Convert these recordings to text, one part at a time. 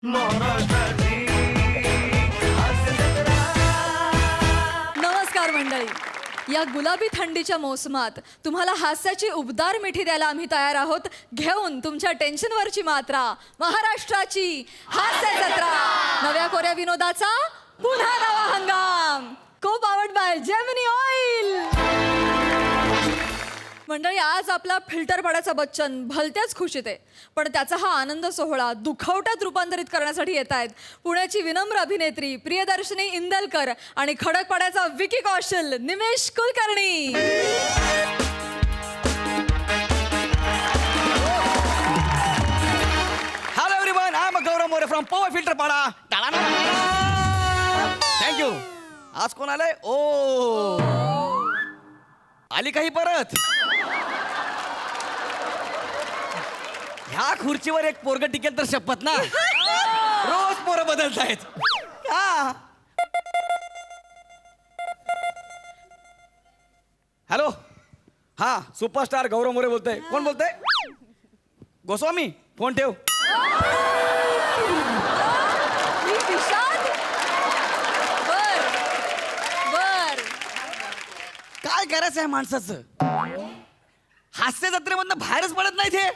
नमस्कार मंडळी. या गुलाबी थंडीच्या मोसमात तुम्हाला हास्याची उबदार मिठी द्यायला आम्ही तयार आहोत. घेऊन तुमच्या टेन्शनवरची मात्रा, महाराष्ट्राची हास्य जत्रा. नव्या कोऱ्या विनोदाचा पुन्हा नवा हंगाम. को पावर्ड बाय जेमिनी ऑइल. मंडळी, आज आपला फिल्टर पाडायचा बच्चन भलत्याच खुशीत आहे, पण त्याचा हा आनंद सोहळा दुखवट्यात रूपांतरित करण्यासाठी येत आहेत पुण्याची विनम्र अभिनेत्री प्रियदर्शनी इंदलकर आणि खडकपाड्याचा विकी कौशल निमेश Kulkarni. Hello everyone, I am Gaurav More from Power Filter Pada. Thank you. आज कोण आलंय? ओ आली काही परत? ह्या खुर्चीवर एक पोरग टिकेल तर शपथ ना. रोज पोरं बदलतायत. हॅलो, हा सुपरस्टार गौरव मोरे बोलतोय. कोण बोलतोय? गोस्वामी, फोन ठेव. काय करायचं आहे माणसाचं? हास्य जत्रेमधनं बाहेरच पडत नाही ते.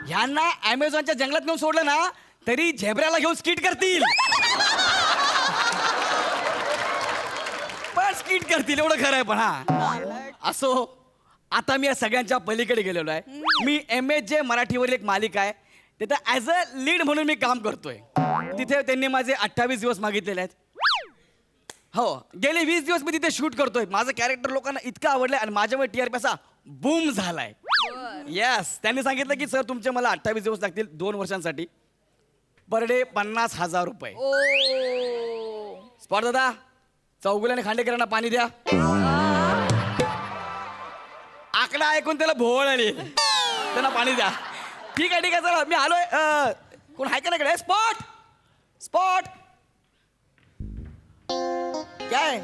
ह्यांना अमेझॉनच्या जंगलात नेऊन सोडलं ना तरी झेब्राला घेऊन स्किट करतील. पण स्किट करतील एवढं खरं आहे. पण हा असो, आता मी या सगळ्यांच्या पलीकडे गेलेलो आहे. मी MSJ मराठीवरील एक मालिका आहे, तिथं ॲज अ लीड म्हणून मी काम करतोय. तिथे त्यांनी माझे 28 दिवस मागितलेले आहेत. हो, गेले 20 दिवस मी तिथे शूट करतोय. माझं कॅरेक्टर लोकांना इतकं आवडलंय आणि माझ्यामुळे TRP असा बूम झालाय. येस, त्यांनी सांगितलं की सर तुमचे मला 28 दिवस लागतील 2 वर्षांसाठी. पर डे 50,000 रुपये. स्पॉट दादा, चौगुल्याने खांडेकरांना पाणी द्या. आकडा ऐकून त्याला भोवळ आली. त्यांना पाणी द्या. ठीक आहे चला मी आलोय. कोण आहे का नाही? स्पॉट स्पॉट क्या है?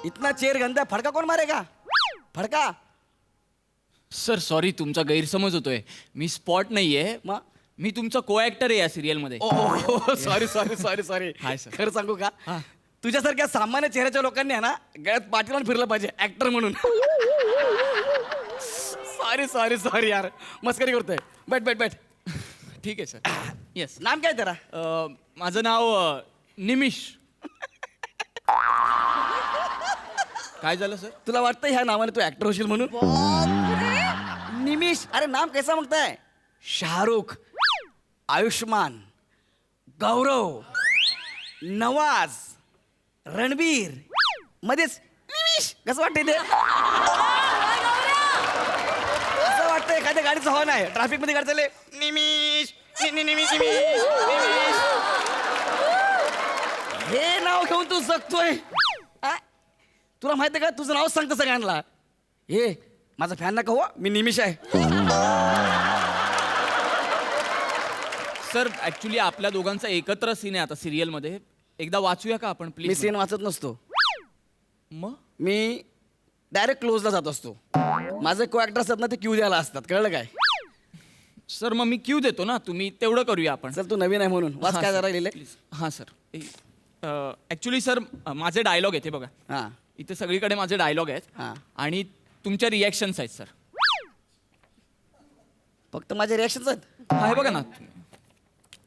इतना चेयर गंदा है, फडका कौन मारेगा? फडका. सर सॉरी, तुमचा गैरसमज होतोय. मी स्पॉट नाहीये, मी तुमचा को ऍक्टर आहे या सिरियल मध्ये. Sorry sorry sorry sorry. Hi sir. खरं सांगू का, तुझ्यासारख्या सामान्य चेहऱ्याच्या लोकांनी आहे ना गळ्यात पाठीला फिरलं पाहिजे ऍक्टर म्हणून. सॉरी सॉरी सॉरी यार, मस्करी करतोय. बैठ बैठ बैठ. ठीक आहे सर. येस. नाम काय तेरा? माझं नाव निमिष. काय झालं सर? तुला वाटतं ह्या नावाने तू ऍक्टर होशील म्हणून? निमिष, अरे नाम कैसा मागताय? शाहरुख, आयुष्मान, गौरव, नवाज, रणबीर मध्येच निमिष कसं वाटतंय ते? असं वाटतं एखाद्या गाडीचं हॉर्न आहे, ट्रॅफिक मध्ये गाडी चालले, निमिष निमिष निमिष. हे नाव घेऊन तू जगतोय. तुला माहिती आहे का, तुझं नाव सांगतं सगळ्यांना. हे माझा फॅन नका हो, मी निमिष आहे. सर ऍक्च्युली आपल्या दोघांचा एकत्र सीन आहे आता सिरियल मध्ये. एकदा वाचूया का आपण मी प्लीज? सीन वाचत नसतो. मग मी डायरेक्ट क्लोजला जात असतो. माझे को ऍक्टर असतात ना ते क्यू द्यायला असतात, कळलं काय? सर मग मी क्यू देतो ना, तुम्ही तेवढं करूया आपण. सर तू नवीन आहे म्हणून वाच काय जरा लिहिलंय. प्लीज. हां सर. ऍक्च्युली सर माझे डायलॉग आहेत हे बघा. हां इथे सगळीकडे माझे डायलॉग आहेत हां. आणि तुमच्या रिॲक्शन्स आहेत सर. फक्त माझे रिॲक्शन्स आहेत. हा हे बघा ना,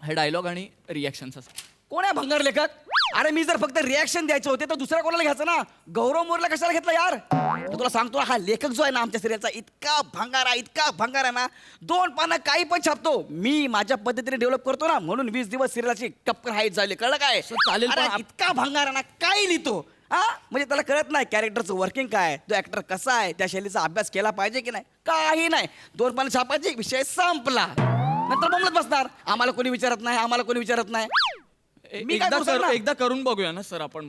हे डायलॉग आणि रिॲक्शन्स असतात. कोण आहे भंगार लेखक? अरे मी जर फक्त रिॲक्शन द्यायचे होते तर दुसऱ्या कोणाला घ्यायचं ना. गौरव मोरला कशाला घेतला यार? तर तुला सांगतो, हा लेखक जो आहे ना आमच्या सिरियलचा, इतका भंगार आहे ना, 2 पानं काही पण छापतो. मी माझ्या पद्धतीने डेव्हलप करतो ना, म्हणून 20 दिवस सिरियलची टपकन हाईट झाली, कळलं काय? चालेल, अरे पण इतका भंगार आहे ना, काही लिहितो. म्हणजे त्याला कळत नाही कॅरेक्टरचं वर्किंग काय, तो ऍक्टर कसा आहे, त्या शैलीचा अभ्यास केला पाहिजे की नाही, काही नाही. 2 पानं छापायचे, विषय संपला. नंतर बोंबलत बसणार, आम्हाला कोणी विचारत नाही, आम्हाला कोणी विचारत नाही. मी काय करू शकणार? एकदा करून बघूया ना सर आपण.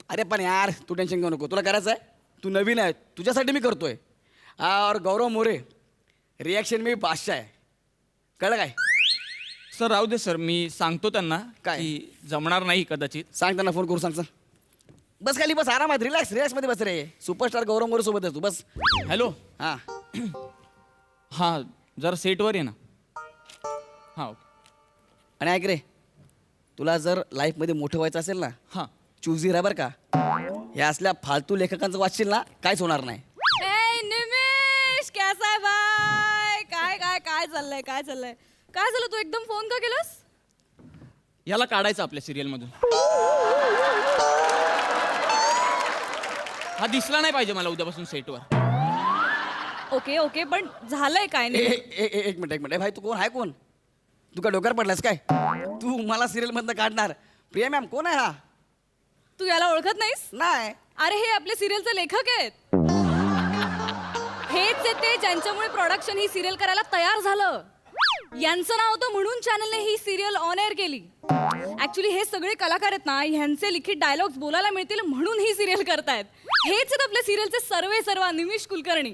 अरे पण यार तू टेन्शन घेऊ नको, तुला करायचं आहे, तू नवीन आहे, तुझ्यासाठी मी करतोय. और गौरव मोरे रिॲक्शन मी बादशाह आहे, कळलं काय? सर राहू दे सर, मी सांगतो त्यांना काय? की जमणार नाही कदाचित. सांग त्यांना, फोन करू सांग. बस खाली बस, आरामात रिलॅक्स मध्ये बस रे. सुपरस्टार गौरव मोरे सोबत आहे तू, बस. हॅलो. हां हां जरा सेटवर ये ना. हां ओके. आणि ऐक रे, तुला जर लाईफमध्ये मोठं व्हायचं असेल ना, हां चुजी बरं का. या असल्या फालतू लेखकांचं वाचशील ना, काहीच होणार नाही. ए निमेश कैसा है भाई? काय काय काय चाललंय काय चाललंय काय झालं तू एकदम फोन का केलास? याला काढायचं आपल्या सिरियल मधून. हा दिसला नाही पाहिजे मला उद्यापासून सेटवर. ओके ओके पण झालंय काय ए, नाही? ए, ए, एक मिनिट ए भाई, तू कोण आहे? कोण तू का डोक्यावर पडलास काय? तू मला सिरियल मधनं काढणार? प्रिया मॅम कोण आहे हा? तू याला ओळखत नाहीस? नाही. अरे हे आपल्या सिरियलचे लेखक आहेत. हेच आहेत ते ज्यांच्यामुळे प्रोडक्शन ही सिरियल करायला तयार झालं. यांचं नाव होतं म्हणून चॅनलने ही सिरियल ऑन एअर केली. ऍक्च्युली हे सगळे कलाकार आहेत ना, ह्यांचे लिखित डायलॉग्स बोलायला मिळतील म्हणून ही सिरियल करतायत. हेच आहेत आपल्या सिरियलचे सर्व निमिष कुलकर्णी.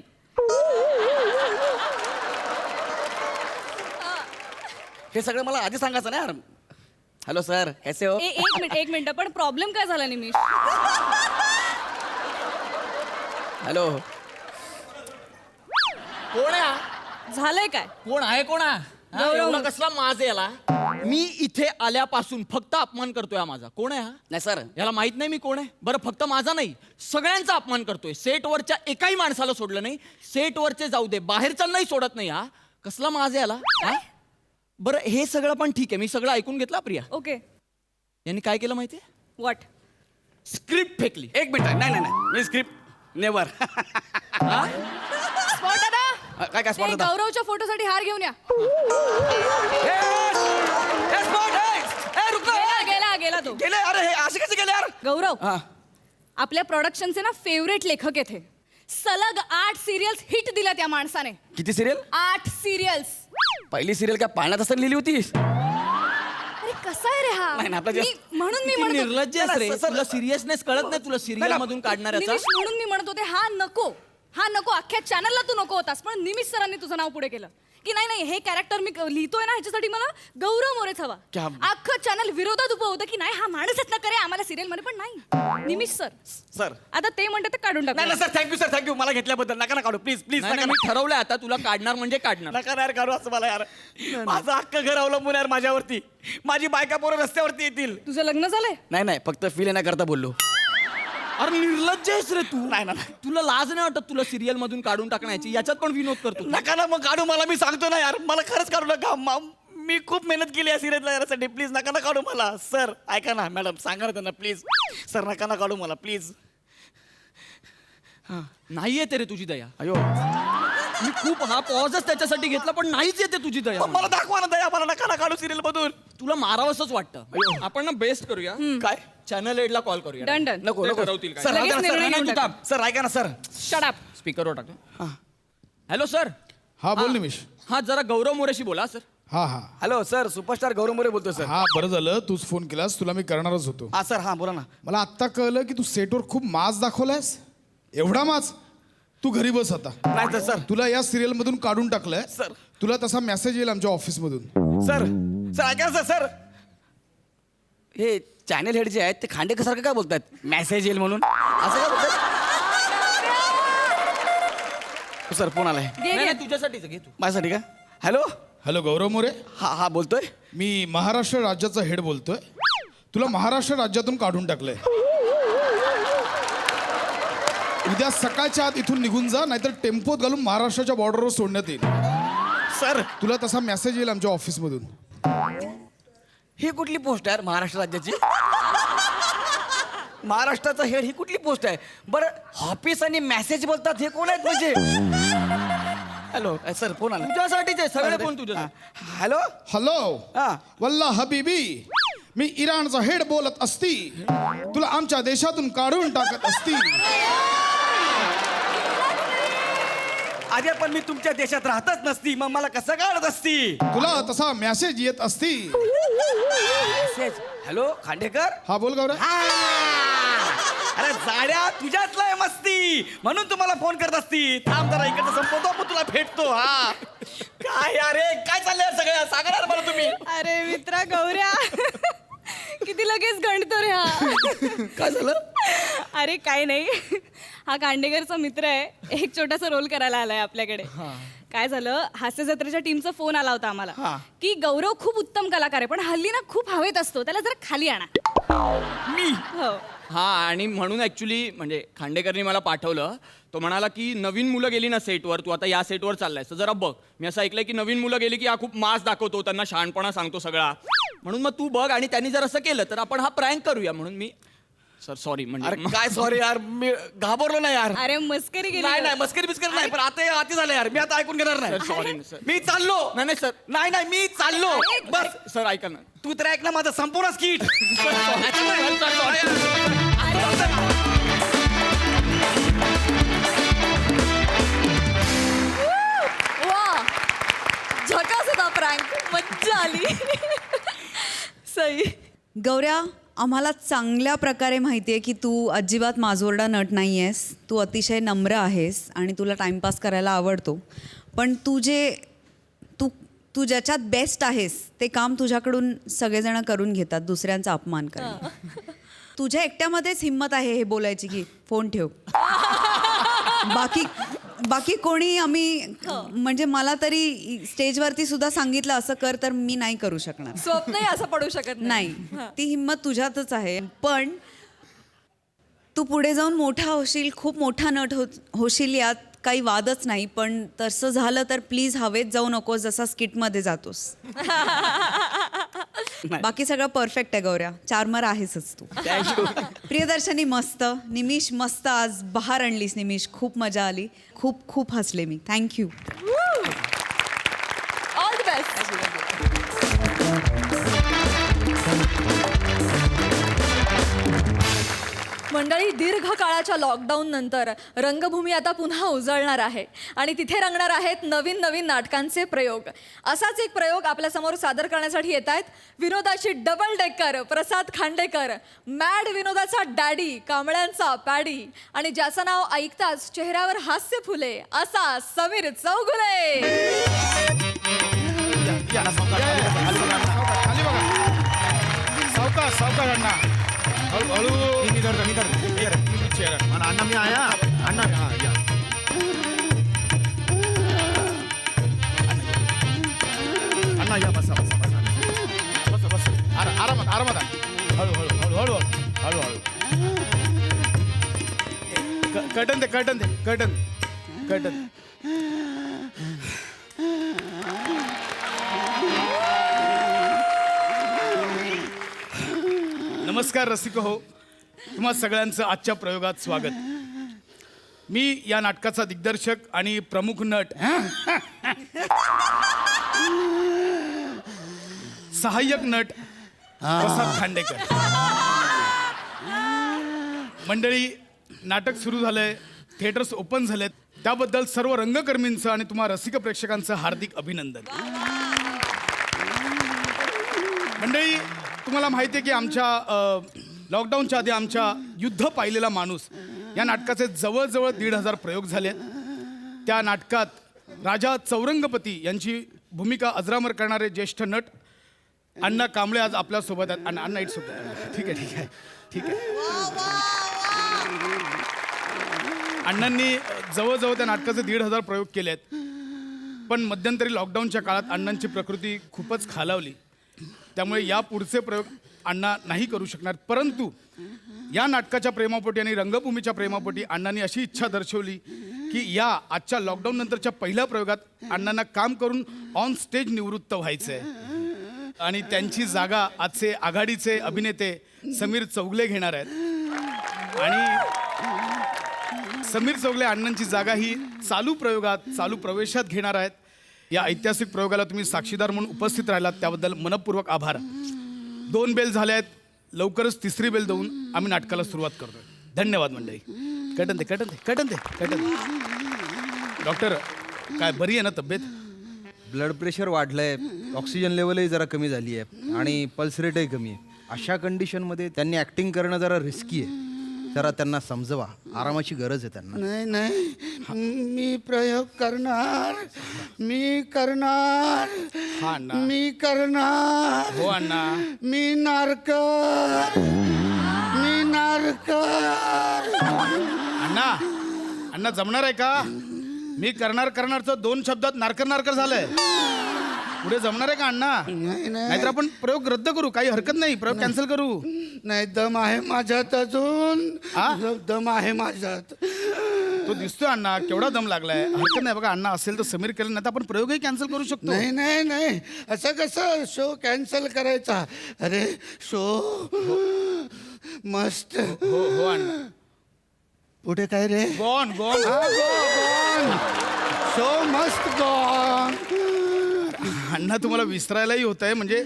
हे सगळं मला आधी सांगायचं ना यार. हॅलो सर, कैसे हो? एक मिनिट पण प्रॉब्लेम काय झाला निमिष? हॅलो. कोण आहे? झालंय काय? कोण आहे? कोण आहे? हा, गौरव. एवढा कसला माज आहे याला? मी इथे आल्यापासून फक्त अपमान करतोय हा माझा. कोण आहे हा? नाही सर, याला माहित नाही मी कोण आहे. बरं फक्त माझा नाही, सगळ्यांचा अपमान करतोय. सेटवरच्या एकाही माणसाला सोडलं नाही. सेटवरचे जाऊ दे, बाहेरच्यांनाही सोडत नाही हा. कसला माज आहे याला? हा? बरं हे सगळं पण ठीक आहे, मी सगळं ऐकून घेतलं प्रिया. ओके यांनी काय केलं माहितीये? व्हॉट? स्क्रिप्ट फेकली. एक मिनिट. नाही नाही नाही, मी स्क्रिप्ट नेवर. स्पॉट दादा, काय काय स्पॉट होता? गौरवच्या फोटोसाठी हार घेऊन या. गेला तो. गेले. अरे हे असे कसे गेले यार? गौरव, हा. आपल्या प्रोडक्शनचे ना फेवरेट लेखक आहेत हे. सलग 8 सिरियल्स हिट दिल्या त्या माणसाने. किती सिरियल? 8 सिरियल्स. पहिली सिरियल काय पाण्यात असताना लिहिली होती? अरे कसा आहे रे हा? नाही ना, आपला म्हणून मी किती म्हणतो निर्लज्ज आहेस रे. नाही, सर- तुला सिरियसनेस कळत नाही तुला सिरियल मधून काढणाऱ्याचा? निमिष, म्हणून मी म्हणत होते हा नको अख्ख्या चॅनलला तू नको होतास, पण निमिष सरांनी तुझं नाव पुढे केलं की नाही हे कॅरेक्टर मी लिहितोय ना, ह्याच्यासाठी मला गौरव मोरेच हवा. क्या? अख्खं चॅनल विरोधात उभं होतं की नाही हा माणूसच ना करे आम्हाला सिरियल मध्ये, पण नाही. निमिष सर. आता ते म्हणतात ते काढून नाही टाक. ना सर, थँक्यू सर, थँक्यू. मला घेतल्याबद्दल नका ना काढू प्लीज प्लीज. नाही नाही, मी ठरवलंय आता तुला काढणार म्हणजे काढणार. नका ना यार काढू असं मला यार. माझं अख्खं घर अवलंबून यार माझ्यावरती. माझी बायका पोरं रस्त्यावरती येतील. तुझं लग्न झालंय? नाही नाही, फक्त फील येण्याकरता बोललो. अरे निर्लज्ज आहेस रे तू. नाही ना. तुला लाज नाही वाटत तुला सिरियल मधून काढून टाकण्याची? याच्यात पण विनोद करतो. नका ना मग काढू, मला मी सांगतो ना यार, मला खरंच काढू नका. मी खूप मेहनत केली या सिरियलला यासाठी. प्लीज नका ना काढू मला. सर ऐका ना, मॅडम सांगा ना त्यांना प्लीज. सर नका ना काढू मला प्लीज. नाही येते रे तुझी दया. अयो, मी खूप हा पॉजच त्याच्यासाठी घेतला, पण नाहीच येते तुझी दया. मला दाखवा ना दया. मला नका ना काढू सिरियल मधून. तुला मारावंसच वाटतं. आपण ना बेस्ट करूया, काय? चॅनल 8 ला कॉल करूया. Done done. नको ते नको. ठरवतील काय. सर लगेच ऐका ना, सर. निर्णय नाही, घेऊन तू थांब. सर ऐका ना सर. Shut up. स्पीकरवर टाकतो. Hello sir. हा बोल निमिष. हा जरा गौरव मोरेशी बोला सर. हा हा हॅलो सर, सुपरस्टार गौरव मोरे बोलतो सर. हा बरं झालं तूच फोन केलास, तुला मी करणारच होतो. हा सर, हा बोला ना. मला आत्ता कळलं की तू सेटवर खूप माज दाखवलायस. एवढा माज? तू घरी बस आता. नाही तर सर. तुला या सिरियल मधून काढून टाकलंय. सर. तुला तसा मेसेज येईल आमच्या ऑफिस मधून. सर सर ऐका ना सर. हे चॅनल हेड जे आहेत ते खांडेकरसारखं काय बोलतात? मेसेज येईल म्हणून असं काय बोलतात? सर फोन आलाय नाही नाही, तुझ्यासाठीच घे तू. माझ्यासाठी का? हॅलो. हॅलो गौरव मोरे, हा हा बोलतोय. मी महाराष्ट्र राज्याचा हेड बोलतोय. तुला महाराष्ट्र राज्यातून काढून टाकलंय. उद्या सकाळच्या आत इथून निघून जा, नाहीतर टेम्पोत घालून महाराष्ट्राच्या बॉर्डरवर सोडण्यात येईल. सर तुला तसा मेसेज येईल आमच्या ऑफिस मधून. ही कुठली पोस्ट आहे यार महाराष्ट्र राज्याची? महाराष्ट्राचा हेड ही कुठली पोस्ट आहे बरं? ऑफिस आणि मेसेज बोलतात हे कोण आहेत म्हणजे? हॅलो सर फोन आला. तुझ्यासाठीच आहे सगळे फोन तुझ्या. हॅलो. हॅलो. हा. वल्ला हबीबी, मी इराणचा हेड बोलत असती, तुला आमच्या देशातून काढून टाकत असती. अरे पण मी तुमच्या देशात राहतच नसती, मग मला कसं काढत असती? तुला तसा मेसेज येत असती. मेसेज. हॅलो खांडेकर. हा बोल गौरव. अरे जाड्या, तुझ्यातलं आहे मस्ती म्हणून तुम्हाला फोन करत असती. थांब जरा इकडचं संपवतो, मग तुला भेटतो. हा काय अरे काय चाललंय सगळं? सांगा ना मला तुम्ही. अरे मित्रा गौऱ्या, किती लगेच गणतो रे हा. काय झालं? अरे काय नाही, हा खांडेकरचा मित्र आहे. एक छोटासा रोल करायला आलाय आपल्याकडे. काय झालं, हास्य जत्रेच्या टीमचा फोन आला होता हा. आम्हाला की गौरव खूप उत्तम कलाकार आहे, पण हल्ली ना खूप हवेत असतो, त्याला जरा खाली आणा. मी हो. हा, आणि म्हणून ऍक्च्युली म्हणजे खांडेकरनी मला पाठवलं. तो म्हणाला की नवीन मुलं गेली ना सेटवर, तू आता या सेटवर चाललायस तर जरा बघ. मी असं ऐकलंय की नवीन मुलं गेली की हा खूप मास दाखवतो, त्यांना शहाणपणा सांगतो सगळा. म्हणून मग तू बघ, आणि त्यांनी जर असं केलं तर आपण हा प्रँक करूया. म्हणून मी सर सॉरी अरे म्हणजे काय सॉरी यार, मी घाबरलो ना यार. अरे मस्करी गेली. नाही नाही मस्करी बिस्करी नाही, पण आता हे अति झालं यार, मी आता ऐकून घेणार नाही. Sir sorry sir. मी चाललो. नाही सर. नाही नाही मी चाललो. बस सर ऐका ना. तू तर ऐक ना माझं संपूर्ण स्किट. वा, झकास होता प्रँक, मज्जा आली. सई. गौऱ्या, आम्हाला चांगल्या प्रकारे माहिती आहे की तू अजिबात माजोरडा नट नाही आहेस. तू अतिशय नम्र आहेस आणि तुला टाईमपास करायला आवडतो. पण तू ज्याच्यात बेस्ट आहेस ते काम तुझ्याकडून सगळेजण करून घेतात, दुसऱ्यांचा अपमान करणं. तुझ्या एकट्यामध्येच हिंमत आहे हे बोलायची की फोन ठेव. बाकी कोणी आम्ही म्हणजे मला तरी स्टेजवरती सुद्धा सांगितलं असं कर तर मी नाही करू शकणार. स्वप्नही असं पडू शकत नाही, ती हिंमत तुझ्यातच आहे. पण तू पुढे जाऊन मोठा होशील, खूप मोठा नट होशील, यात काही वादच नाही. पण तसं झालं तर प्लीज हवेत जाऊ नकोस जसा स्किटमध्ये जातोस. बाकी सगळं परफेक्ट आहे गौऱ्या, चार्मर आहेसच तू. प्रियदर्शनी मस्त, निमिष मस्त, आज बहार आणलीस निमिष, खूप मजा आली, खूप खूप हसले मी. थँक्यू. All the best. मंडळी, दीर्घ काळाच्या लॉकडाऊन नंतर रंगभूमी आता पुन्हा उजळणार आहे आणि तिथे रंगणार आहेत नवीन नवीन नाटकांचे प्रयोग. असाच एक प्रयोग आपल्यासमोर सादर करण्यासाठी येत आहेत विनोदाची डबल डेकर प्रसाद खांडेकर, मॅड विनोदाचा डॅडी, कांबळ्यांचा पॅडी, आणि ज्याचं नाव ऐकताच चेहऱ्यावर हास्य फुले असा समीर चौगुले. खाली बघा, सावकाश सावकाश अण्णा, हळू अण्णा मी आया अण्णा हाँ या अण्णा या बसा बसा बसा बस बस, आरामात आरामात हळू हळू हळू हळू हळू हळू. कर्टन दे कर्टन दे कर्टन कर्टन. नमस्कार रसिक हो, तुम्हा सगळ्यांचं आजच्या प्रयोगात स्वागत. मी या नाटकाचा दिग्दर्शक आणि प्रमुख नट, सहाय्यक नट प्रसाद खांडेकर. मंडळी, नाटक सुरू झालंय, थिएटर्स ओपन झालेत, त्याबद्दल सर्व रंगकर्मींचं आणि तुम्हा रसिक प्रेक्षकांचं हार्दिक अभिनंदन. मंडळी, तुम्हाला माहिती आहे की आमच्या लॉकडाऊनच्या आधी आमच्या युद्ध पाहिलेला माणूस या नाटकाचे जवळजवळ 1,500 प्रयोग झाले. त्या नाटकात राजा चौरंगपती यांची भूमिका अजरामर करणारे ज्येष्ठ नट अण्णा कांबळे आज आपल्यासोबत आहेत. अण्णा इट्स ओके, ठीक आहे ठीक आहे ठीक आहे. अण्णांनी जवळजवळ त्या नाटकाचे 1,500 प्रयोग केले आहेत. पण मध्यंतरी लॉकडाऊनच्या काळात अण्णांची प्रकृती खूपच खालावली, त्यामुळे या पुढचे प्रयोग अण्णा नाही करू शकणार. परंतु या नाटकाच्या प्रेमापोटी आणि रंगभूमीच्या प्रेमापोटी अण्णांनी अशी इच्छा दर्शवली की या आजच्या लॉकडाऊन नंतरच्या पहिल्या प्रयोगात अण्णांना काम करून ऑन स्टेज निवृत्त व्हायचं आहे आणि त्यांची जागा आजचे आघाडीचे अभिनेते समीर चौगले घेणार आहेत. आणि समीर चौगले अण्णांची जागा ही चालू प्रयोगात चालू प्रवेशात घेणार आहेत. या ऐतिहासिक प्रयोगाला तुम्ही साक्षीदार म्हणून उपस्थित राहिलात त्याबद्दल मनपूर्वक आभार. 2 बेल झाल्या आहेत, लवकरच 3री बेल देऊन आम्ही नाटकाला सुरुवात करतोय. धन्यवाद मंडळी. कटन दे कटन दे कटन दे कटन दे. डॉक्टर, काय बरी आहे ना तब्येत? ब्लड प्रेशर वाढलंय, ऑक्सिजन लेवलही जरा कमी झाली आहे आणि पल्स रेटही कमी आहे. अशा कंडिशनमध्ये त्यांनी ॲक्टिंग करणं जरा रिस्की आहे. जरा त्यांना समजवा, आरामाची गरज आहे त्यांना. नाही नाही मी प्रयोग करणार मी करणार हा अण्णा. मी करणार हो अण्णा. मी नारकर मी नारकर अण्णा, अण्णा जमणार आहे का? मी करणारचं 2 शब्दात नारकर झालंय. पुढे जमणार आहे का अण्णा? नाही नाहीतर आपण प्रयोग रद्द करू, काही हरकत नाही, प्रयोग कॅन्सल करू. नाही, दम आहे माझ्यात अजून. हा? दम आहे माझ्यात. तो दिसतोय अण्णा, केवढा दम लागलाय. हरकत नाही बघा, अण्णा असेल तर समीर करेल, नाही तर आपण प्रयोगही कॅन्सल करू शकतो. नाही नाही नाही, असं कसं शो कॅन्सल करायचा? अरे शो मस्त. हो अण्णा. पुढे काय रे? गॉन शो मस्त गॉन. अण्णा तुम्हाला विसरायलाही होत आहे, म्हणजे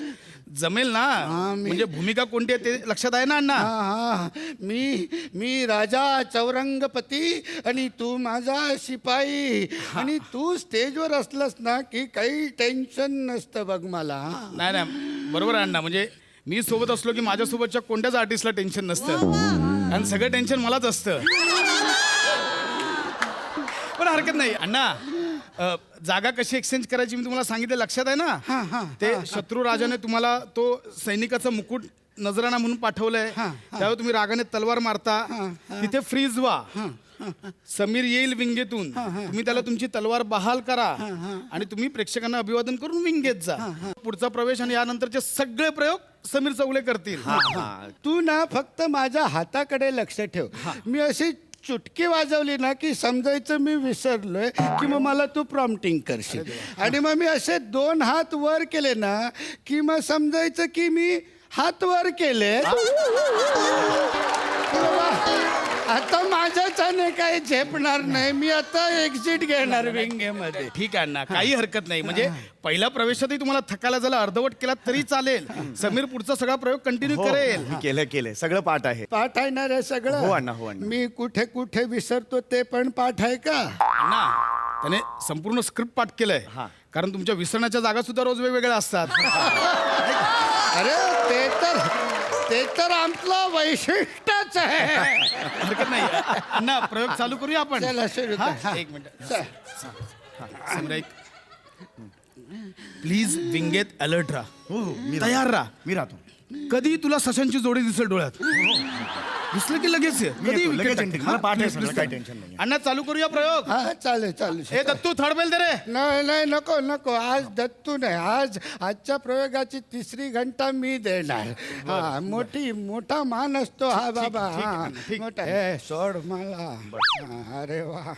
जमेल ना? म्हणजे भूमिका कोणती आहे ते लक्षात आहे ना अण्णा? हा, मी राजा चौरंगपती आणि तू माझा शिपाई. आणि तू स्टेजवर असलास ना की काही टेन्शन नसतं बघ मला. नाही बरोबर आहे अण्णा. म्हणजे मी सोबत असलो की माझ्यासोबतच्या कोणत्याच आर्टिस्टला टेन्शन नसतं, आणि सगळं टेन्शन मलाच असतं. पण हरकत नाही अण्णा. जागा कशी एक्सचेंज करायची मी तुम्हाला सांगितलं, लक्षात आहे ना? ते शत्रू राजाने तुम्हाला तो सैनिकाचा मुकुट नजराणा म्हणून पाठवलंय. त्यावेळी तुम्ही रागाने तलवार मारता, तिथे फ्रीज व्हा. समीर येईल विंगेतून, तुम्ही त्याला तुमची तलवार बहाल करा आणि तुम्ही प्रेक्षकांना अभिवादन करून विंगेत जा. पुढचा प्रवेश आणि यानंतरचे सगळे प्रयोग समीर चौगले करतील. तू ना फक्त माझ्या हाताकडे लक्ष ठेव. मी अशी चुटकी वाजवली ना की समजायचं मी विसरलोय, की मग मला तू प्रॉम्प्टिंग करशील. आणि मग मी असे 2 हात वर केले ना की मग समजायचं की मी हात वर केले. आता माझ्याच्याने काही झेपणार नाही. मी आता एक्झिट घेणार विंगेमध्ये. ठीक आहे अण्णा, काही हरकत नाही. म्हणजे पहिल्या प्रवेशातही तुम्हाला थकायला झाला, अर्धवट केला तरी चालेल. समीर पुढचा सगळा प्रयोग कंटिन्यू करेल. केलंय सगळं पाठ आहे. पाठ आहे ना रे सगळं? हो अण्णा, हो अण्णा. मी कुठे कुठे विसरतो ते पण पाठ आहे का? अण्णा त्याने संपूर्ण स्क्रिप्ट पाठ केलंय, कारण तुमच्या विसरण्याच्या जागा सुद्धा रोज वेगवेगळ्या असतात. अरे ते तर आपलं वैशिष्ट्यच आहे. हरकत नाही अण्णा, प्रयोग चालू करूया आपण. चला सुरू कर. हा, एक मिनिट. समीर ऐक, प्लीज विंगेत अलर्ट राहा, तयार राहा. मी राहतो. कधी तुला सशांची जोडी दिसेल डोळ्यात, दिसलं की लगेच ये. कधी येतो, लगेच wicket entry. टाक. मला पाठ आहे Please, सगळं, please, काही please. tension नाही. अण्णा चालू करूया प्रयोग. हा चालेल. हे दत्तू थर्ड बेल दे रे. नाही नको. आज दत्तू नाही. आजच्या प्रयोगाची 3री घंटा मी देणार. हा, मोठा मान असतो हा बाबा. ठीक आहे, हा, ठीक. मोठा. हे सोड मला. हा, अरे वा.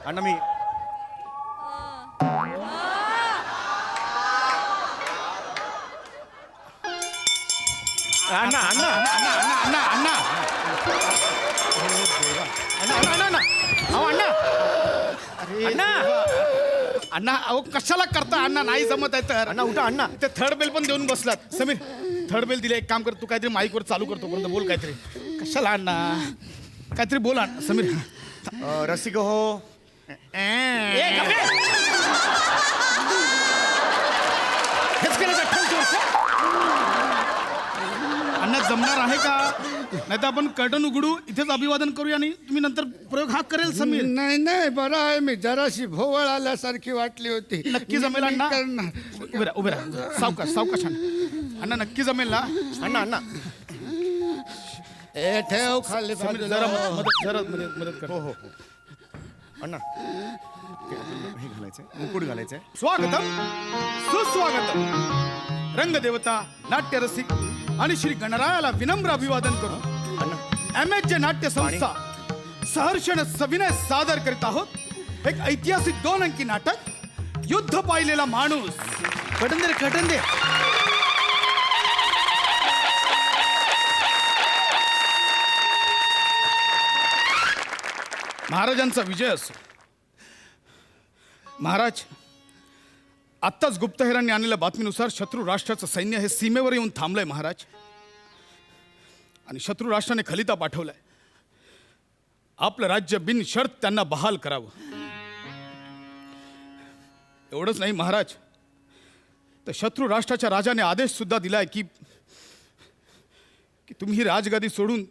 अण्णा मी अण्णा अण्णा अण्णा अण्णा अहो कशाला करता अण्णा? नाही जमत आहे तर अण्णा उठा अण्णा. ते थर्ड बेल पण देऊन बसलात. समीर थर्ड बेल दिले, एक काम कर, तू काहीतरी माईकवर चालू करतो पर्यंत बोल काहीतरी. कशाला अण्णा, काहीतरी बोल अण्णा. समीर रसिक हो. हेच केलं 28 वर्ष. अण्णा जमणार आहे का? नाही तर आपण कर्टन उघडू, इथेच अभिवादन करूया आणि तुम्ही नंतर प्रयोग हा करेल समीर. नाही बरं आहे. मी जराशी भोवळ आल्यासारखी वाटली होती. नक्की जमेल मी अण्णा? करणार. उभे राहा. सावकाश अण्णा नक्की जमेल ना? अण्णा ए ठेव खाली समीर बाजूला. जरा मदत कर. हो अण्णा हे घालायचंय, मुकुट घालायचंय. स्वागतम सुस्वागतम. रंगदेवता, नाट्यरसिक आणि श्री गणरायाला विनम्र अभिवादन करू MH नाट्य संस्था सहर्षण सविनय सादर करीत आहोत एक ऐतिहासिक 2 अंकी नाटक, युद्ध पाहिलेला माणूस. कटन दे. महाराजांचा विजय असो. महाराज, आत्ताच गुप्तहेरांनी आणलेल्या बातमीनुसार शत्रू राष्ट्राचं सैन्य हे सीमेवर येऊन थांबलंय महाराज. आणि शत्रू राष्ट्राने खलिता पाठवलाय. आपलं राज्य बिनशर्त त्यांना बहाल करावं. एवढंच नाही महाराज, तर शत्रू राष्ट्राच्या राजाने आदेश सुद्धा दिलाय की तुम्ही ही राजगादी सोडून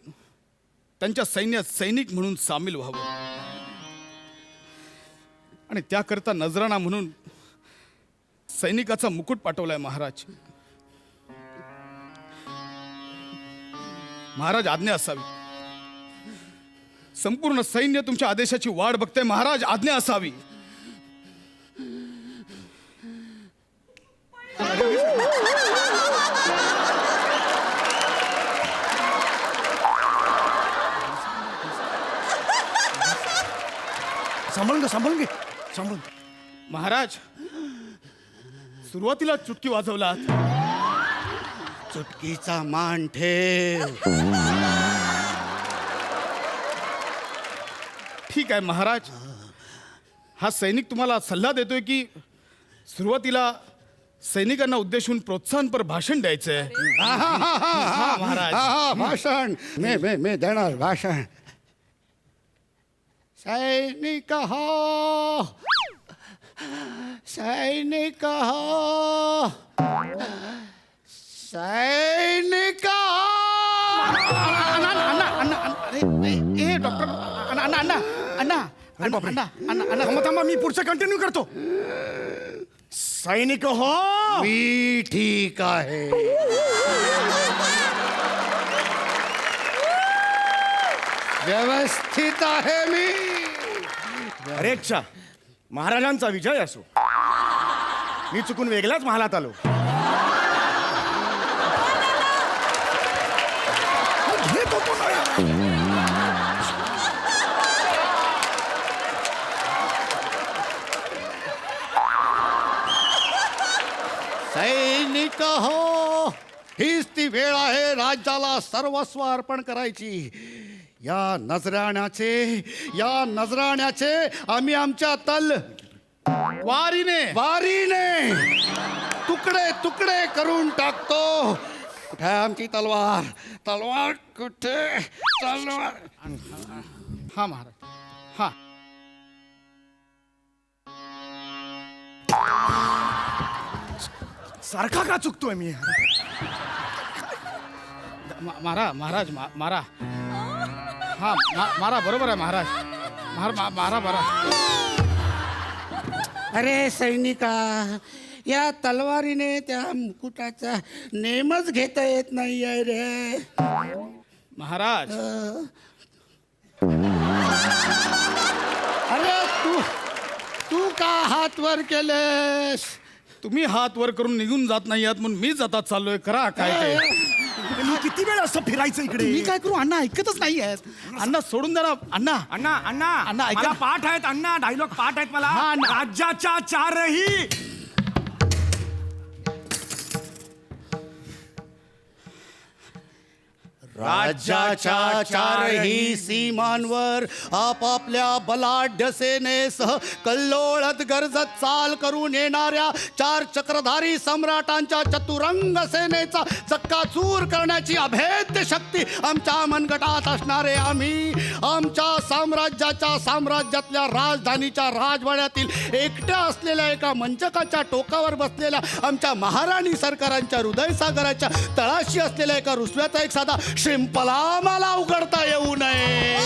त्यांच्या सैन्यात सैनिक म्हणून सामील व्हावं आणि त्याकरता नजराणा म्हणून सैनिकाचा मुकुट पाठवलाय महाराज. महाराज आज्ञा असावी. संपूर्ण सैन्य तुमच्या आदेशाची वाट बघते महाराज, आज्ञा असावी. सांभाळून घे. महाराज सुरुवातीला चुटकी वाजवलात. चुटकीचा मान ठेव. ठीक आहे महाराज. हा सैनिक तुम्हाला सल्ला देतोय की सुरुवातीला सैनिकांना उद्देशून प्रोत्साहनपर भाषण द्यायचंय. हा महाराज. भाषण मी देणार भाषण. सैनिक हो, सैनिक हो, सैनिक थांबा मी पुढचं कंटिन्यू करतो. सैनिक हो. मी ठीक आहे. व्यवस्थित आहे मी. अरे अच्छा, महाराजांचा विजय असो. मी चुकून वेगळ्याच महालात आलो. सैनिक हो, हीच ती वेळ आहे राज्याला सर्वस्व अर्पण करायची. या नजराण्याचे आम्ही आमच्या वारीने तुकडे तुकडे करून टाकतो. कुठे आहे आमची तलवार कुठे? तलवार. हा महाराज. हा सारखा का चुकतोय मी? महाराज मारा. हा मारा. बरोबर आहे महाराज. मारा. अरे सैनिका, या तलवारीने त्या मुकुटाचा नेमच घेता येत नाही आहे रे महाराज. अरे तू का हात वर केलेस? तुम्ही हात वर करून निघून जात नाही आहात म्हणून मी जातात चाललोय. करा काय ते. मी किती वेळ असं फिरायचं इकडे? मी काय करू अण्णा? ऐकतच नाही आहेत अण्णा. सोडून द्या ना अण्णा. अण्णा ऐका मला ना. पाठ आहेत अण्णा. डायलॉग पाठ आहेत मला. हा, अण्णा. राज्याच्या चारही राज्याच्या चारही सीमांवर आपापल्या बलाढ्य सेनेसह कल्लोळत गरजत चाल करून येणाऱ्या 4 चक्रधारी सम्राटांच्या चतुरंग सेनेचा चक्काचूर करण्याची अभेद्य शक्ती आमच्या मनगटात असणारे आम्ही आमच्या साम्राज्यातल्या राजधानीच्या राजवाड्यातील एकट्या असलेल्या एका मंचकाच्या टोकावर बसलेल्या आमच्या महाराणी सरकारांच्या हृदयसागराच्या तळाशी असलेल्या एका रुसव्याचा एक साधा शिंपला मला उघडता येऊ नये.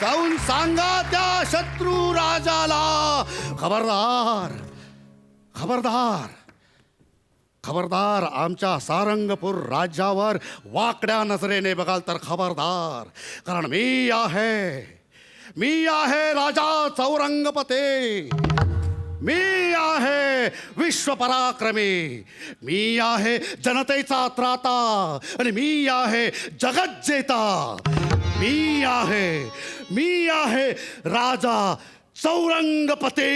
जाऊन सांगा त्या शत्रू राजाला, खबरदार आमच्या सारंगपूर राज्यावर वाकड्या नजरेने बघाल तर खबरदार. कारण मी आहे राजा चौरंगपते. मी आहे विश्व पराक्रमी. मी आहे जनतेचा त्राता आणि मी आहे जगत जेता. मी आहे राजा चौरंगपते.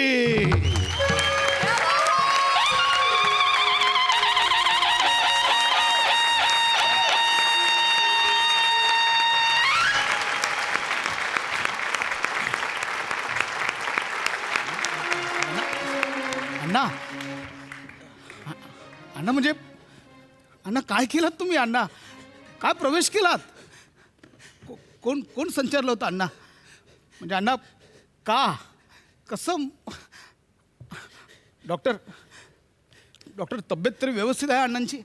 अण्णा म्हणजे अण्णा काय केलं तुम्ही अण्णा? काय प्रवेश केलात? कोण कोण संचारलं होतं अण्णा? म्हणजे अण्णा का कसं? डॉक्टर डॉक्टर तब्येत तरी व्यवस्थित आहे अण्णांची?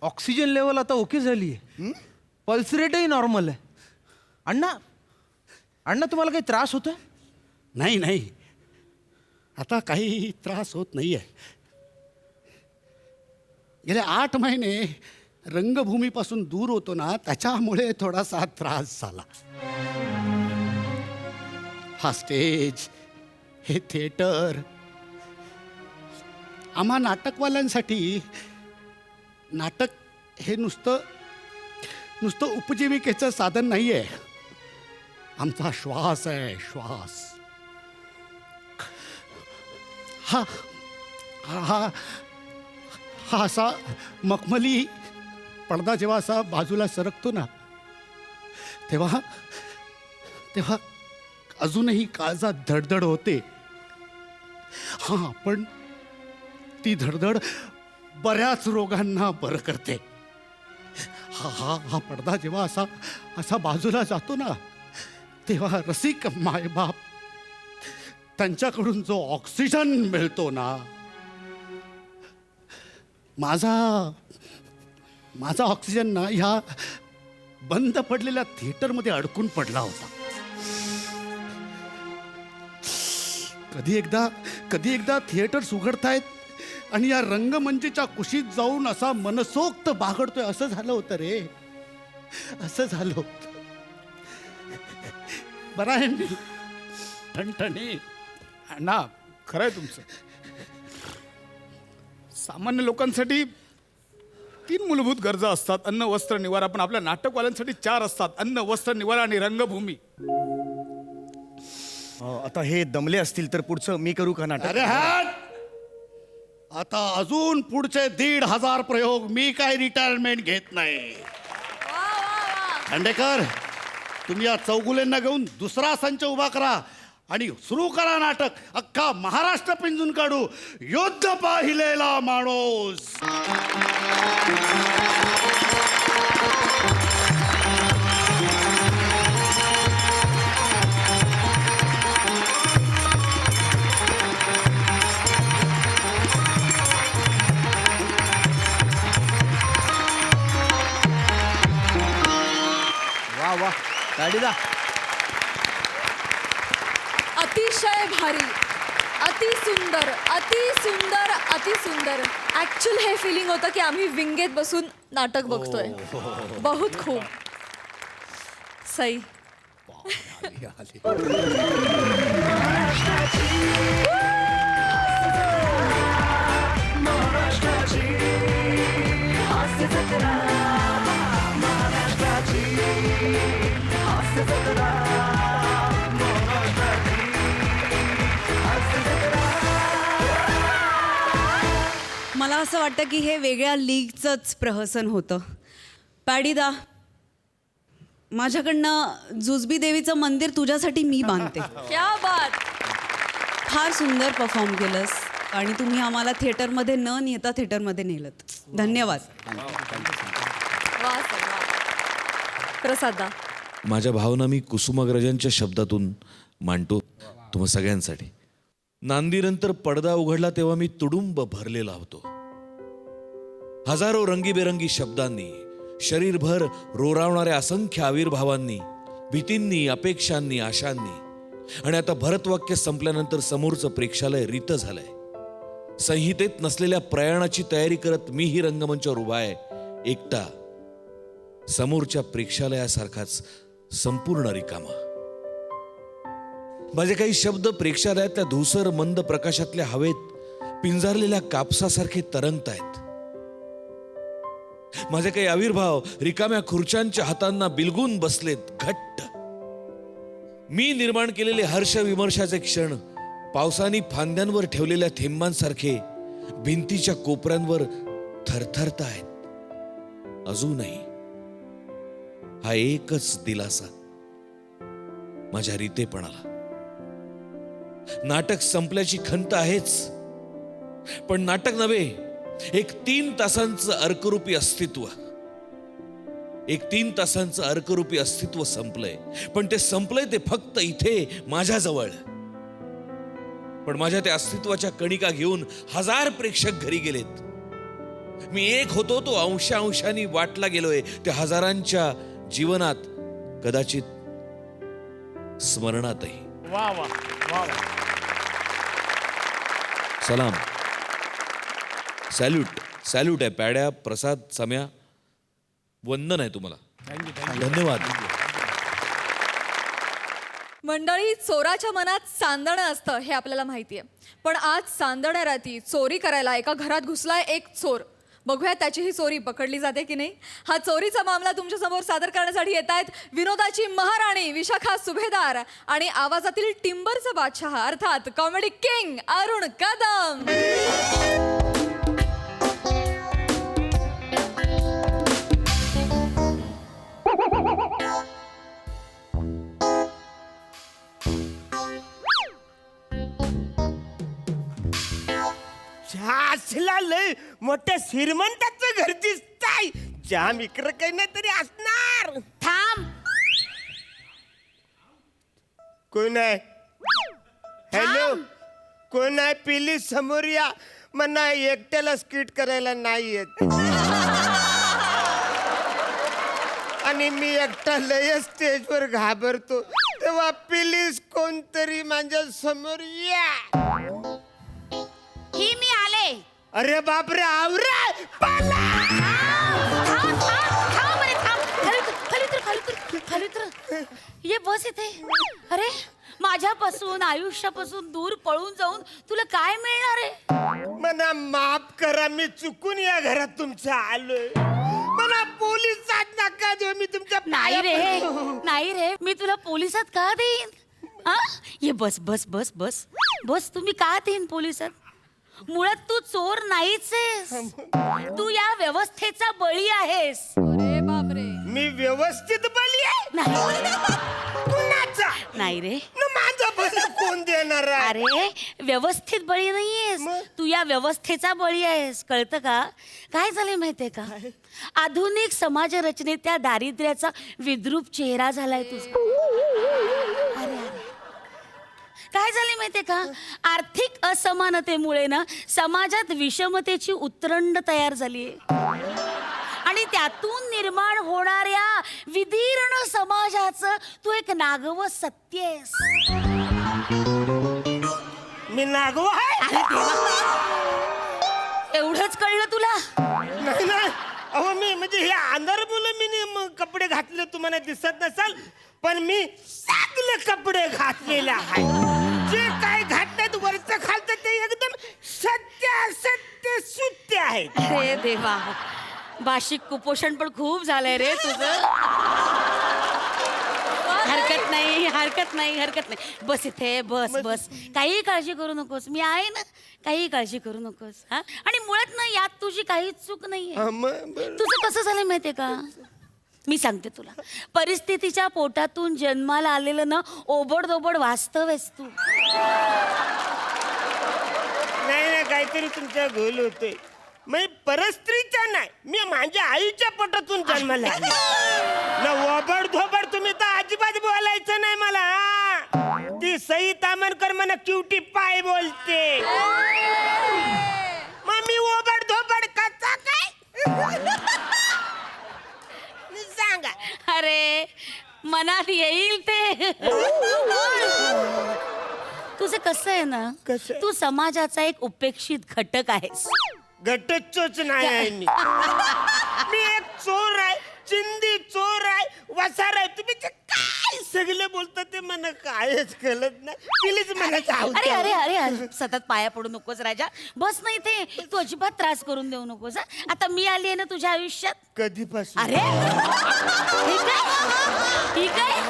ऑक्सिजन लेवल आता ओके झाली आहे, पल्स रेटही नॉर्मल आहे. अण्णा अण्णा तुम्हाला काही त्रास होतोय? नाही नाही, आता काही त्रास होत नाही आहे. गेले 8 महिने रंगभूमीपासून दूर होतो ना, त्याच्यामुळे थोडासा त्रास झाला. हा स्टेज, हे थिएटर, आम्हा नाटकवाल्यांसाठी नाटक हे नुसतं उपजीविकेचं साधन नाही आहे. आमचा श्वास आहे, श्वास. हा हा हा असा मखमली पडदा जेव्हा असा बाजूला सरकतो ना, तेव्हा तेव्हा अजूनही काळजात धडधड होते. हां, पण ती धडधड बऱ्याच रोगांना बरं करते. हा हा हा पडदा जेव्हा असा बाजूला जातो ना, तेव्हा रसिक मायबाप त्यांच्याकडून जो ऑक्सिजन मिळतो ना, माझा ऑक्सिजन ना ह्या बंद पडलेल्या थिएटरमध्ये अडकून पडला होता. कधी एकदा थिएटर्स उघडतायत आणि या रंगमंचीच्या कुशीत जाऊन असा मनसोक्त बागडतोय, असं झालं होतं रे, असं झालं होतं. बरं आहे मी ठणठणी. अण्णा खरं आहे तुमचं. सामान्य लोकांसाठी 3 मूलभूत गरजा असतात, अन्न, वस्त्र, निवारा. पण आपल्या नाटकवाल्यांसाठी 4 असतात, अन्न, वस्त्र, निवारा आणि रंगभूमी. आता हे दमले असतील तर पुढचं मी करू का नाटक? अरे हट! आता अजून पुढचे 1,500 प्रयोग मी काय रिटायरमेंट घेत नाही. खांडेकर, तुम्ही या चौगुलेंना घेऊन दुसरा संच उभा करा आणि सुरू करा नाटक. अख्खा महाराष्ट्र पिंजून काढू. युद्ध पाहिलेला माणूस. वा वा, गाडीला अतिशय भारी, अति सुंदर, अति सुंदर, अति सुंदर. ऍक्च्युअल हे फिलिंग होतं की आम्ही विंगेत बसून नाटक बघतोय. बहुत खूप सई. मला असं वाटतं की हे वेगळ्या लीगचंच प्रहसन होतं. पॅडीदा, माझ्याकडनं जुजबी देवीचं मंदिर तुझ्यासाठी मी बांधते. क्या बात. फार सुंदर परफॉर्म केलंस आणि तुम्ही आम्हाला थिएटरमध्ये न नेता थिएटरमध्ये नेलत. धन्यवाद. वा सर, वा. प्रसादा. माझ्या भावना मी कुसुमाग्रजांच्या शब्दातून मांडतो तुम्हा सगळ्यांसाठी. नांदीनंतर पडदा उघडला तेव्हा मी तुडुंब भरलेला होतो. हजारो रंगीबेरंगी शब्दांनी, शरीरभर रोरावणाऱ्या असंख्य आविर्भावांनी, भीतींनी, अपेक्षांनी, आशांनी. आणि आता भरतवाक्य संपल्यानंतर समोरचं प्रेक्षालय रित झालंय. संहितेत नसलेल्या प्रयाणाची तयारी करत मीही रंगमंचावर उभा आहे, एकटा. समोरच्या प्रेक्षालयासारखाच संपूर्ण रिकामा. माझे काही शब्द प्रेक्षालयातल्या धूसर मंद प्रकाशातल्या हवेत पिंजारलेल्या कापसासारखे तरंगतायत. माझे काही आविर्भाव रिकाम्या खुर्च्यांच्या हातांना बिलगून बसलेत घट्ट. मी निर्माण केलेले हर्ष विमर्शाचे क्षण पावसाने फांद्यांवर ठेवलेल्या थेंबांसारखे भिंतीच्या कोपऱ्यांवर थरथरतायत. अजूनही हा एकच दिलासा माझ्या रीतेपणाला. नाटक संपल्याची खंत आहेच, पण नाटक नव्हे, एक 3 तासांचं अर्करूपी अस्तित्व, एक 3 तासांचं अर्करूपी अस्तित्व संपलंय. पण ते संपलंय ते फक्त इथे माझ्याजवळ. पण माझ्या त्या अस्तित्वाच्या कणिका घेऊन 1000 प्रेक्षक घरी गेलेत. मी एक होतो तो अंशांनी वाटला गेलोय त्या हजारांच्या जीवनात, कदाचित स्मरणातही. वा वा वा वा. सलाम, सॅल्यूट, सॅल्यूट आहे पॅड्या, प्रसाद, सम्या, वंदन आहे तुम्हाला. धन्यवाद. मंडळी, चोराच्या मनात सांदणं असतं हे आपल्याला माहितीये. पण आज सांदण्या राती चोरी करायला एका घरात घुसलाय एक चोर. बघूया त्याची ही चोरी पकडली जाते की नाही. हा चोरीचा मामला तुमच्या समोर सादर करण्यासाठी येत आहेत विनोदाची महाराणी विशाखा सुभेदार आणि आवाजातील टिंबरचा बादशाह अर्थात कॉमेडी किंग अरुण कदम. असला लय मोठ्या श्रीमंताचं घर दिसताय. जाम इकडं काही नाही तरी असणार. थांब. कोण आहे? हॅलो, कोण आहे? प्लीज समोर या. मला एकट्याला स्किट करायला नाही येत आणि मी एकटा लय स्टेजवर घाबरतो. तेव्हा प्लीज कोणतरी माझ्या समोर या. ही मी आले. अरे बापरे, आवरा थांब रे, थांब. खाली उतर. ये बस इथे. अरे माझ्यापासून, आयुष्यापासून दूर पळून जाऊन तुला काय मिळणार आहे? मला माफ करा, मी चुकून या घरात तुमच्या आलोय. मला पोलिसात नका देऊ, मी तुमच्या नाही रे, पाया पडतो. नाही रे, मी तुला पोलिसात का देईन? हा? ये बस बस बस बस बस. तुम्ही का देईन पोलिसात? मुळात तू चोर नाहीच आहेस. तू या व्यवस्थेचा बळी आहेस. अरे बापरे. मी व्यवस्थित बली आहे. नाही. कुणाचा? नाही रे. न माझा बली कोण देणार आहे? अरे व्यवस्थित बळी नाहीयेस, मग? तू या व्यवस्थेचा बळी आहेस. कळतं का? काय झालंय माहितीये का? आधुनिक समाज रचनेत त्या दारिद्र्याचा विद्रूप चेहरा झालाय तुझा. अरे अरे, काय झाले माहितीये का? आर्थिक असमानतेमुळे ना समाजात विषमतेची उतरंड तयार झालीये आणि त्यातून निर्माण होणाऱ्या विदीर्ण समाजाचं तू एक नागवं सत्य आहेस. मी नागो आहे? अरे देवा, एवढंच कळलं तुला? नाही नाही, अहो मी म्हणजे हे अंधार मुलं मी कपडे घातले तुम्हाला दिसत नसाल, पण मी सगळे कपडे घातलेले आहे. जे काय घातल्यात वरचं खालतं ते एकदम सत्य सत्य सुत्य आहे. अरे देवा, भाषिक कुपोषण पण खूप झालंय रे तुझं. हरकत नाही, हरकत नाही, हरकत नाही. बस इथे, बस बस. काही काळजी करू नकोस, मी आहे ना. काही काळजी करू नकोस. हा? आणि मुळात ना यात तुझी काहीच चूक नाहीये. तुझं कसं झालंय माहितीये का? मी सांगते तुला. परिस्थितीच्या पोटातून जन्माला आलेलं ना ओबडधोबड वास्तव आहेस तू. नाही नाही, काहीतरी तुमच्या गोल होतोय. मी परस्त्रीच्या नाही, मी माझ्या आईच्या पोटातून जन्माला आले. ना ओबड धोबड तुम्ही तर अजिबात बोलायचं नाही मला. ती सई तामणकर मला क्युटी पाय बोलते. मग मी ओबड धोबड कसा काय? सांगा. अरे मनात येईल ते. तुझं कसं आहे ना, कसं? तू समाजाचा एक उपेक्षित घटक आहेस. गटचोच नाही आहे मी. मी एक चोर आहे, चिंदी चोर आहे, वसार आहे. तुम्ही जे काय सगळे बोलता ते मला कायच कळत नाही. प्लीज मला जाऊ अरे द्या. अरे अरे अरे, सतत पाया पडू नकोस राजा. बस नाही ते, तू अजिबात त्रास करून देऊ नकोस. आता मी आली आहे ना तुझ्या आयुष्यात. कधीपासून? अरे ठीक आहे, ठीक आहे.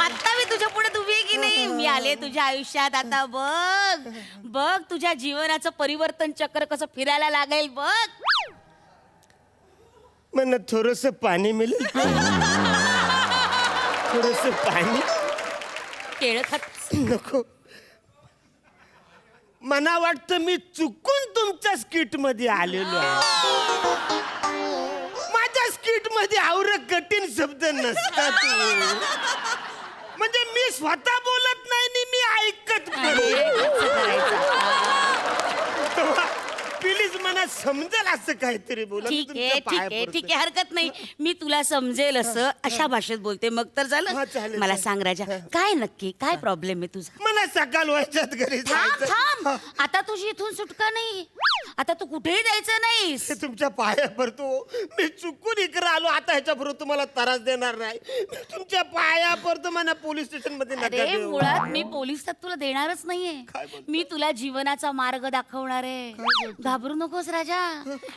आता मी तुझ्या पुढे उभी आहे की नाही? मी आले तुझ्या आयुष्यात. आता बघ बघ तुझ्या जीवनाचं परिवर्तन चक्र कसं फिरायला लागेल बघ. मला थोडस पाणी मिळेल? थोडस पाणी? केळं खात नको. मला वाटतं मी चुकून तुमच्या स्किट मध्ये आलेलो आहे. माझ्या स्किट मध्ये आवर कठीण शब्द नसतात. म्हणजे मी स्वतः बोलत नाही आणि मी ऐकत प्लीज मला समजेल असं काहीतरी बोला. मी ठीक तुमच्या आहे ठीक पाया आहे पडतो. ठीक आहे हरकत नाही. मी तुला समजेल असं अशा भाषेत बोलते मग तर हा, झालं. चालेल, मला चालेल. सांग राजा काय नक्की काय प्रॉब्लेम आहे तुझा? मला सकाळ व्हायच्यात घरी थांब जायचं. थांब आता तुझी इथून सुटका नाही. आता तू कुठेही जायचं नाहीस. ते तुमच्या पाया पडतो. मी चुकून इकडे आलो. आता ह्याच्याबरोबर तुम्हाला त्रास देणार नाही. मी तुमच्या पाया पडतो. मला पोलीस स्टेशन मध्ये नका अरे देऊ. मुळात मी पोलिसात तुला देणारच नाहीये. काय बोलता? मी तुला जीवनाचा मार्ग दाखवणार आहे. घाबरू नकोस राजा.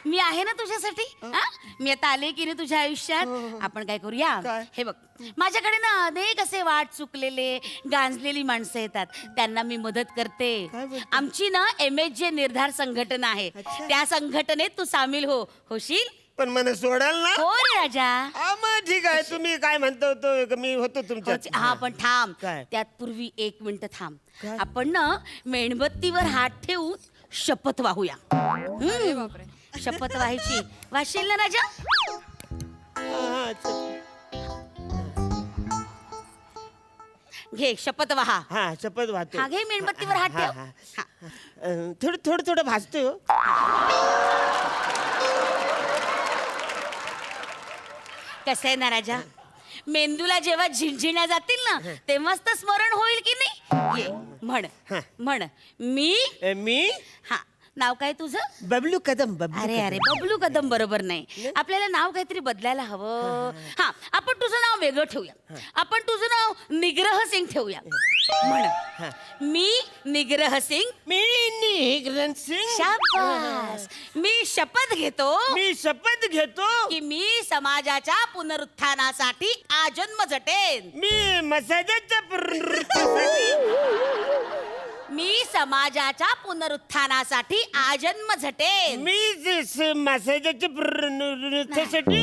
मी आहे ना तुझ्यासाठी. हा? मी आता आले की नाही तुझ्या आयुष्यात. आपण काय करूया काय? हे बघ माझ्याकडे ना अनेक असे वाट चुकलेले गांजलेली माणसं येतात. त्यांना मी मदत करते. काय बोलता? आमची ना MHJ निर्धार संघटना आहे. अच्छा. त्या संघटनेत तू सामील होशील? पण मला सोडाल ना? हो रे राजा. हा, मग ठीक आहे. तुम्ही काय म्हणता होतो मी होतो तुमच्या. हा पण थांब काय? त्यात पूर्वी 1 मिनिट थांब. काय? आपण ना मेणबत्तीवर हात ठेवून शपथ वाहूया. शपथ व्हायची. वाशील ना राजा? हा, चल. घे शपथ वाहा. हा, शपथ वाहतो. हा घे मेणबत्तीवर हात हा, ठेव. हा. हा. थोडं थोडं थोडं भाजतोय हो. कसं आहे ना राजा मेंदूला जेव्हा झिंझिण्या जातील ना तेव्हाच तर स्मरण होईल की नाही. घे म्हण म्हण मी मी हा नाव काय तुझं? बबलू कदम. बबलू अरे कदम. अरे बबलू कदम बरोबर नाही. आपल्याला नाव काहीतरी बदलायला हवं. हा आपण तुझं नाव वेगळं ठेवूया. आपण तुझं नाव निग्रह सिंग ठेवूया. म्हण मी निग्रह सिंग. मी निग्रह सिंग. शाबास. मी शपथ घेतो मी शपथ घेतो की मी समाजाच्या पुनरुत्थानासाठी आजन्म झटेन. मी मसाजाच्या मी समाजाच्या पुनरुत्थानासाठी आजन्म झटेन. मी मसाजाच्या नृत्यासाठी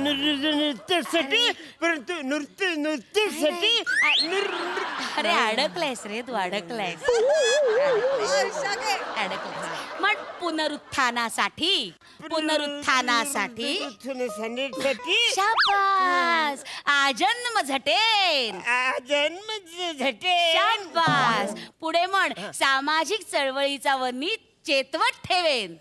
नृत्यासाठी परंतु नृत्यासाठी अरे अडकलायस रे तू अडकलायस. अडकलायस. मग पुनरुत्थानासाठी पुनरुत्थानासाठी शाबास आजन्म झटेन. जन्म झटे. शाबास. पुढे म्हण सामाजिक चळवळीचा वनी चेतवत ठेवेन.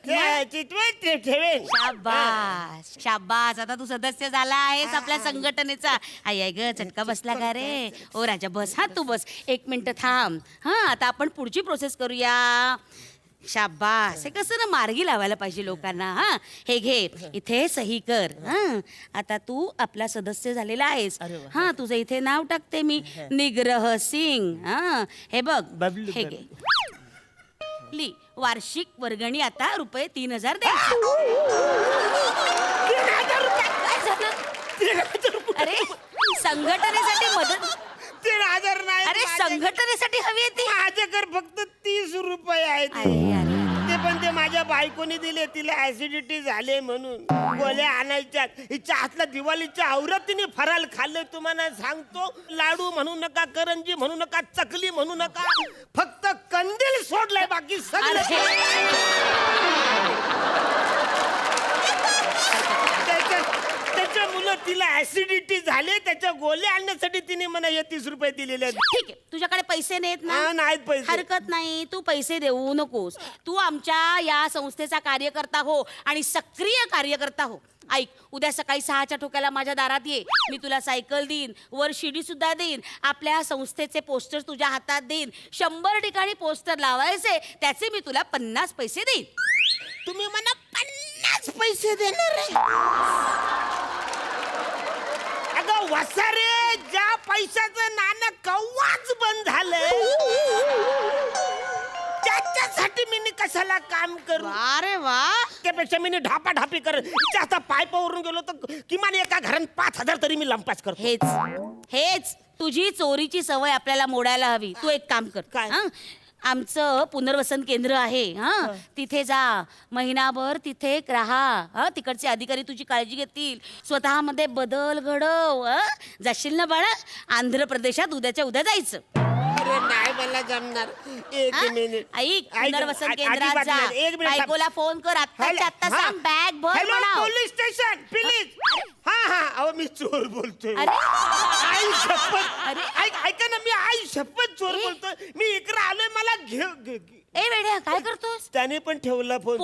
ठेवेन. शाबास शाबास. आता तू सदस्य झाला आहेस आपल्या संघटनेचा. आई ग चटका बसला का रे? ओ राजा बस. हा तू बस 1 मिनिट थांब. हा आता आपण पुढची प्रोसेस करूया. शाबास. हे कसं ना मार्गी लावायला पाहिजे लोकांना. हा हे घे इथे सही कर. हा आता तू आपला सदस्य झालेला आहेस. हा तुझं इथे नाव टाकते मी निग्रह सिंग. हा हे बघ बबलू हे घे ली. वार्षिक वर्गणी आता ₹3000 दे. काय झालं? अरे संघटनेसाठी मदत. 3000 नाही. अरे संघटनेसाठी हवी आहे ती. माझ्याकडे फक्त 30 रुपये आहेत. अरे अरे ते पण ते माझ्या बायकोनी दिले. तिला ऍसिडिटी झाले म्हणून गोळ्या आणायच्या. हिच्या हातला दिवाळीच्या आवरातीने फराल खाल्ले. तुम्हाला सांगतो लाडू म्हणू नका, करंजी म्हणू नका, चकली म्हणू नका. फक्त कंदील सोडलाय बाकी सगळं. त्याच्या मुलं तिला ऍसिडिटी झाले. त्याच्या गोळ्या आणण्यासाठी तिने मला हे 30 रुपये दिलेले आहेत. ठीक आहे तुझ्याकडे पैसे नाहीत ना? नाहीत पैसे. हरकत नाही. तू पैसे देऊ नकोस. तू आमच्या या संस्थेचा कार्यकर्ता हो आणि सक्रिय कार्यकर्ता हो. ऐक उद्या सकाळी 6च्या ठोक्याला माझ्या दारात ये. मी तुला सायकल देईन, वर शिडी सुद्धा देईन. आपल्या संस्थेचे पोस्टर तुझ्या हातात देईन. 100 ठिकाणी पोस्टर लावायचे. त्याचे मी तुला 50 पैसे देईन. तुम्ही मला 50 पैसे देणार आहे? अगं वसारे, ज्या पैशाचं नाणं कव्वाच बंद झालंय त्याच्यासाठी मी कशाला काम करू? अरे वा. त्यापेक्षा मी ढापाढापी कर. आता पायपावरून गेलो तर किमान एका घरात 5000 तरी मी लंपास करतो. हेच तुझी चोरीची सवय आपल्याला मोडायला हवी. तू एक काम कर. काय? हं? आमचं पुनर्वसन केंद्र आहे. हा तिथे जा. महिनाभर तिथे राहा. हा तिकडचे अधिकारी तुझी काळजी घेतील. स्वतःमध्ये बदल घडव. जाशील ना बाळा? आंध्र प्रदेशात उद्याच्या उद्या जायचं. अरे नाही मला जमणार. एक मिनिट ऐक पुनर्वसन अजिबात केंद्रात जा नाही. एक मिनिट थांब. बायकोला फोन कर आत्ताच्या आत्ता सांग बॅग भर हॅलो म्हणाव. Police station please. हा हा अहो मी चोर बोलतोय. अरे. आई शपथ. अरे. ऐका ना मी आई शपथ चोर ए. बोलतोय. मी इकडे आलोय मला ए वेड्या काय करतोस त्याने पण ठेवला फोन.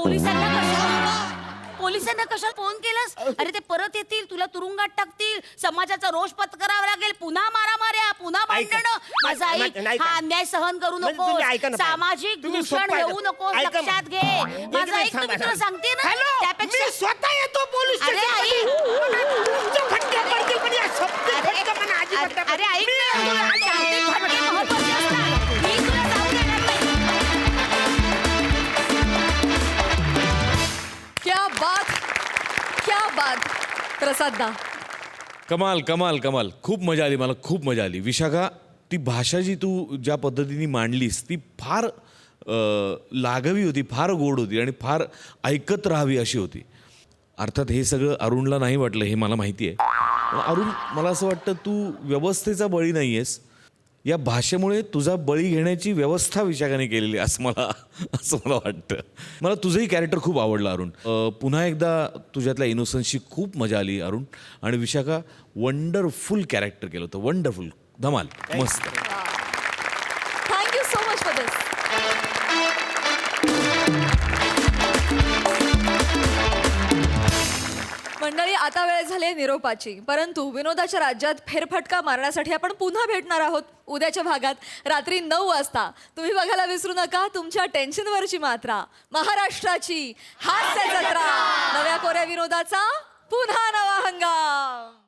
पोलिसांना कशाला फोन केलास? अरे ते परत येतील तुला तुरुंगात टाकतील समाजाचा रोष पत्करावा लागेल पुन्हा मारामाऱ्या पुन्हा भांडणं माझा ऐक नाही हा का? अन्याय सहन करू म्हणजे नको तुम्ही ऐका ना बाई. सामाजिक तुम्ही दूषण सोपं घेऊ ऐका. नको ऐका लक्षात मग. घे एक माझा मिनिट ऐक थांबा, मी तुला थांबा. सांगते ना हॅलो त्यापेक्षा मी स्वतः येतो पोलीस अरे आई अरे ऐक ना शांती फटके महत्त्वाचे असतात. मी तुला जाऊ देणार नाही. क्या बात प्रसाद दा. कमाल कमाल कमाल खूप मजा आली मला खूप मजा आली विशाखा ती भाषा जी तू ज्या पद्धतीने मांडलीस ती फार लाघवी होती फार गोड होती आणि फार ऐकत राहावी अशी होती. अर्थात हे सगळं अरुणला नाही वाटलं हे मला माहिती आहे पण अरुण मला असं वाटतं तू व्यवस्थेचा बळी नाही आहेस या भाषेमुळे तुझा बळी घेण्याची व्यवस्था विशाखाने केलेली आहे असं मला वाटतं. मला तुझंही कॅरेक्टर खूप आवडलं अरुण. पुन्हा एकदा तुझ्यातल्या इनोसन्सची खूप मजा आली अरुण आणि विशाखा वंडरफुल कॅरेक्टर केलं होतं वंडरफुल धमाल मस्त. थँक्यू सो मच फॉर दिस. मंडळी आता वेळ झाली निरोपाची परंतु विनोदाच्या राज्यात फेरफटका मारण्यासाठी आपण पुन्हा भेटणार आहोत उद्याच्या भागात रात्री 9 वाजता. तुम्ही बघायला विसरू नका तुमच्या टेन्शनवरची मात्रा महाराष्ट्राची हास्य जत्रा. नव्या कोऱ्या विनोदाचा पुन्हा नवा हंगाम.